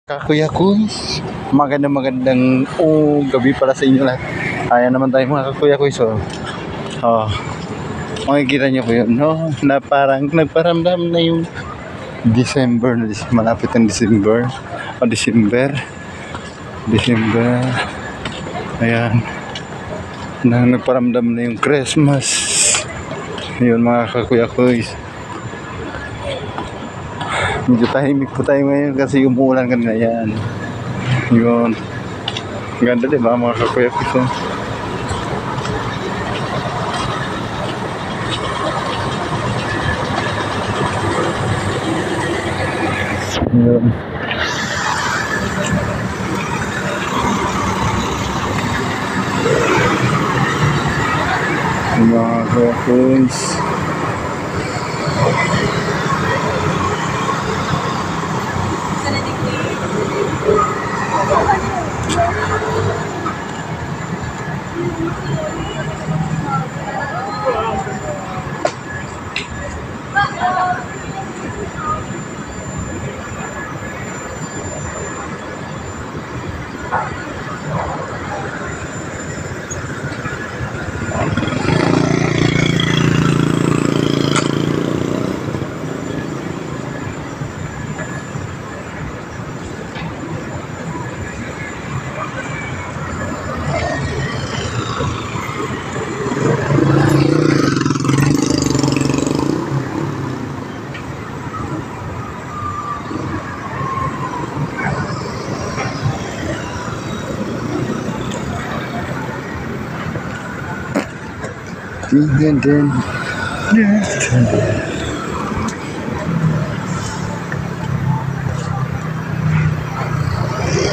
Kuya Kuys, magandang gabi pala sa inyo lahat. Ayan naman tayo mga Kuya Kuys. Makikita nyo po yun, no? Na parang nagparamdam na yung December, malapit ang December. December. Ayan. Nagparamdam na yung Christmas. Yun mga Kuya Kuys. Medyo tahimik po tayo ngayon kasi umuulan kanina yan. Yun. Ganda diba mga Kuya Kuys? Yun. Mga Kuya Kuys. Din.